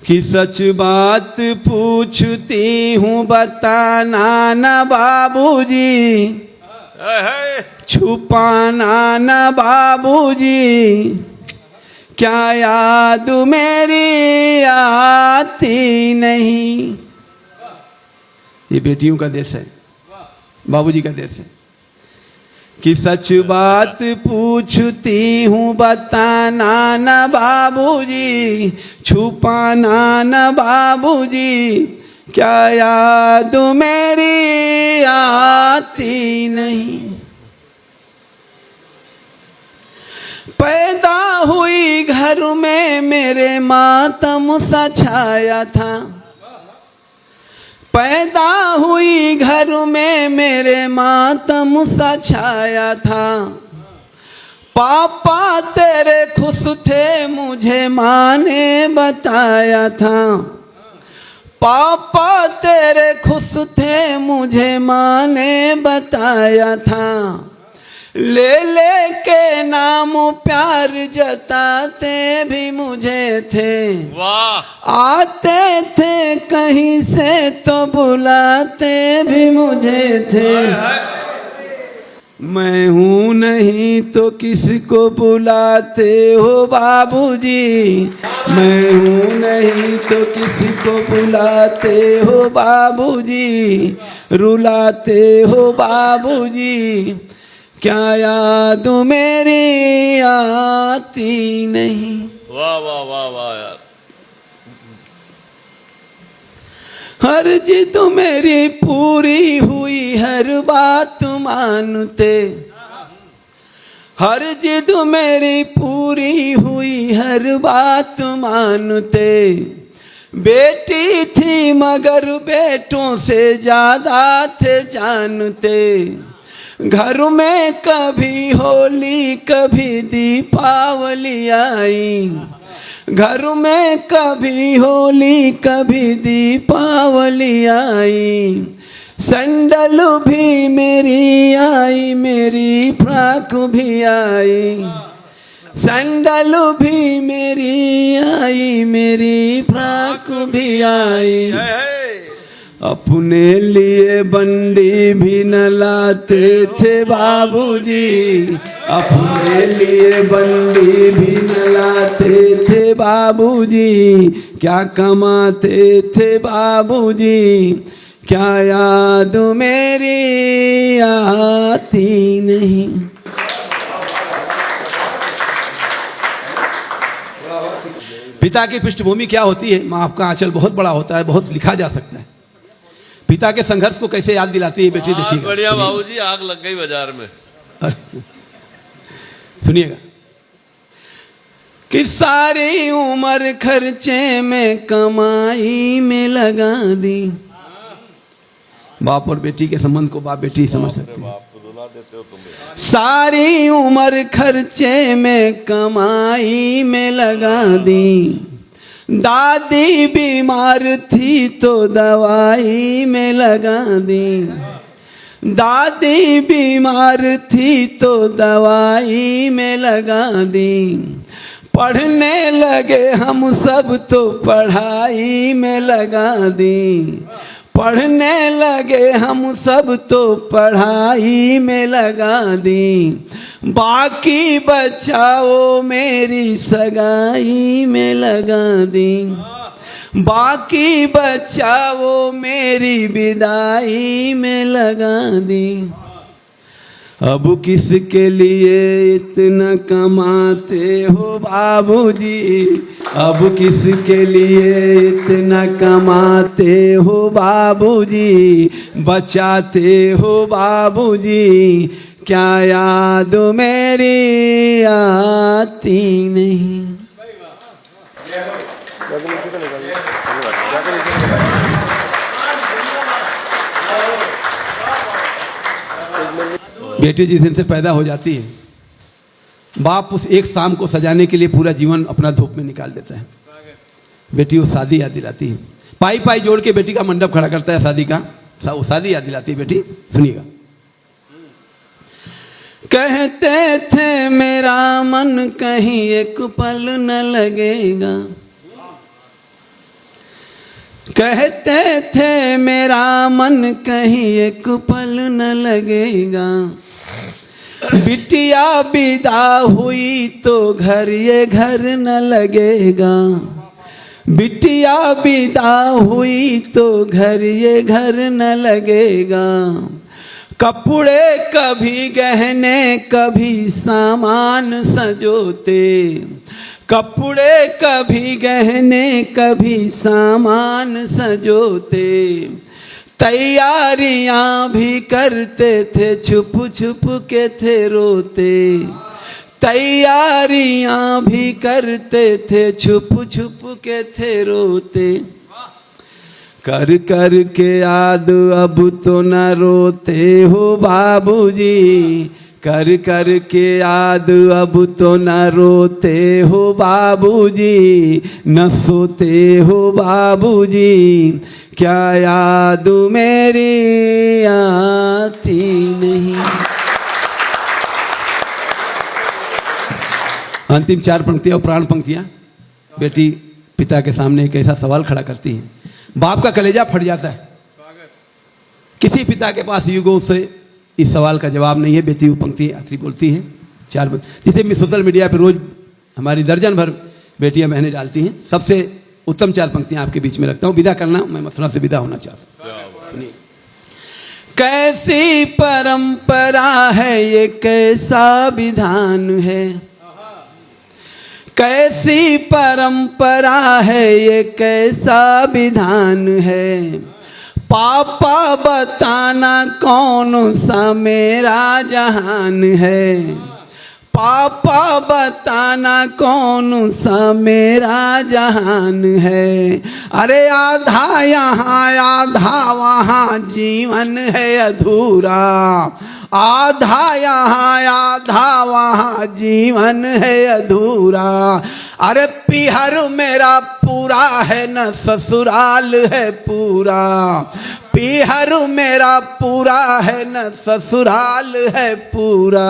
कि सच बात पूछती हूँ बताना न बाबूजी, छुपाना न बाबूजी, क्या याद मेरी आती नहीं। ये बेटियों का देश है, बाबूजी का देश है। कि सच बात पूछती हूँ बताना न बाबूजी, छुपाना न बाबूजी, क्या याद मेरी आती नहीं। पैदा हुई घर में मेरे मातम सा छाया था, पैदा हुई घर में मेरे मातम सा छाया था। पापा तेरे खुश थे मुझे माँ ने बताया था, पापा तेरे खुश थे मुझे माँ ने बताया था। ले ले के नाम प्यार जताते भी मुझे थे, वाह। आते थे कहीं से तो बुलाते भी मुझे थे। मैं हूँ नहीं तो किसको बुलाते हो बाबूजी, मैं हूँ नहीं तो किसको बुलाते हो बाबूजी, रुलाते हो बाबूजी, क्या याद मेरी आती नहीं। वाह वाह वाह वाह यार। हर जिद मेरी पूरी हुई हर बात मानते, हर जिद मेरी पूरी हुई हर बात मानते। बेटी थी मगर बेटों से ज्यादा थे जानते। घर में कभी होली कभी दीपावली आई, घर में कभी होली कभी दीपावली आई। सैंडल भी मेरी आई मेरी फ्रॉक भी आई, सैंडल भी मेरी आई मेरी फ्रॉक भी आई। अपने लिए बंडी भी न लाते थे बाबूजी, अपने लिए बंडी भी न लाते थे बाबूजी, क्या कमाते थे बाबूजी, क्या याद मेरी आती नहीं। पिता की पृष्ठभूमि क्या होती है? माँ आपका आंचल बहुत बड़ा होता है, बहुत लिखा जा सकता है। पिता के संघर्ष को कैसे याद दिलाती है बेटी, देखिएगा। बढ़िया बाबूजी, आग लग गई बाजार में। सुनिएगा कि सारी उम्र खर्चे में कमाई में लगा दी। बाप और बेटी के संबंध को बाप बेटी समझ सकते हैं। सारी उम्र खर्चे में कमाई में लगा दी। दादी बीमार थी तो दवाई में लगा दी, दादी बीमार थी तो दवाई में लगा दी। पढ़ने लगे हम सब तो पढ़ाई में लगा दी, पढ़ने लगे हम सब तो पढ़ाई में लगा दी। बाकी बचाओ मेरी सगाई में लगा दी, बाकी बचाओ मेरी विदाई में लगा दी। अब किसके लिए इतना कमाते हो बाबूजी, अब किसके लिए इतना कमाते हो बाबूजी, बचाते हो बाबूजी, क्या याद मेरी आती नहीं। बेटी जिस दिन से पैदा हो जाती है, बाप उस एक शाम को सजाने के लिए पूरा जीवन अपना धूप में निकाल देता है। बेटी वो शादी याद दिलाती है, पाई पाई जोड़ के बेटी का मंडप खड़ा करता है शादी का, वो शादी याद दिलाती है बेटी। सुनिएगा। कहते थे मेरा मन कहीं एक पल न लगेगा, कहते थे मेरा मन कहीं एक पल न लगेगा, बिटिया विदा हुई तो घर ये घर न लगेगा, बिटिया विदा हुई तो घर ये घर न लगेगा। कपड़े कभी गहने कभी सामान सजोते, कपड़े कभी गहने कभी सामान सजोते, तैयारियां भी करते थे छुप छुप के थे रोते, तैयारियां भी करते थे छुप छुप के थे रोते। कर कर के याद अब तो न रोते हो बाबूजी, कर कर के याद अब तो न रोते हो बाबूजी, न सोते हो बाबूजी, क्या याद मेरी आती नहीं। अंतिम 4 पंक्तियां और प्राण पंक्तियां बेटी पिता के सामने एक ऐसा सवाल खड़ा करती है, बाप का कलेजा फट जाता है। किसी पिता के पास युगों से इस सवाल का जवाब नहीं है। बेटी वो पंक्ति आखिरी बोलती है 4, जिसे सोशल मीडिया पर रोज हमारी दर्जन भर बेटियां बहनें डालती हैं। सबसे उत्तम 4 पंक्तियां आपके बीच में रखता हूं। विदा करना, मैं मसला से विदा होना चाहता हूं। सुनिए। कैसी परंपरा है ये, कैसा विधान है, कैसी परंपरा है ये, कैसा विधान है, पापा बताना कौन सा मेरा जहान है, पापा बताना कौन सा मेरा जहान है। अरे आधा यहाँ आधा वहाँ जीवन है अधूरा, आधा यहाँ आधा वहाँ जीवन है अधूरा। अरे पिहर मेरा पूरा है न ससुराल है पूरा, पिहर मेरा पूरा है न ससुराल है पूरा।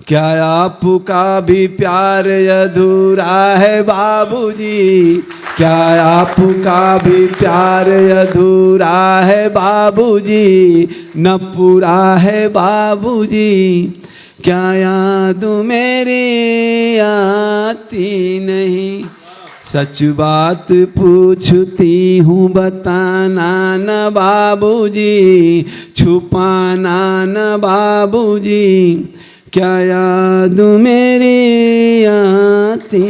क्या आपका भी प्यार अधूरा है बाबूजी, क्या आपका भी प्यार अधूरा है बाबूजी, न पूरा है बाबूजी, क्या याद मेरी आती नहीं। सच बात पूछती हूँ बताना न बाबूजी, छुपाना न बाबूजी, क्या याद मेरी आती।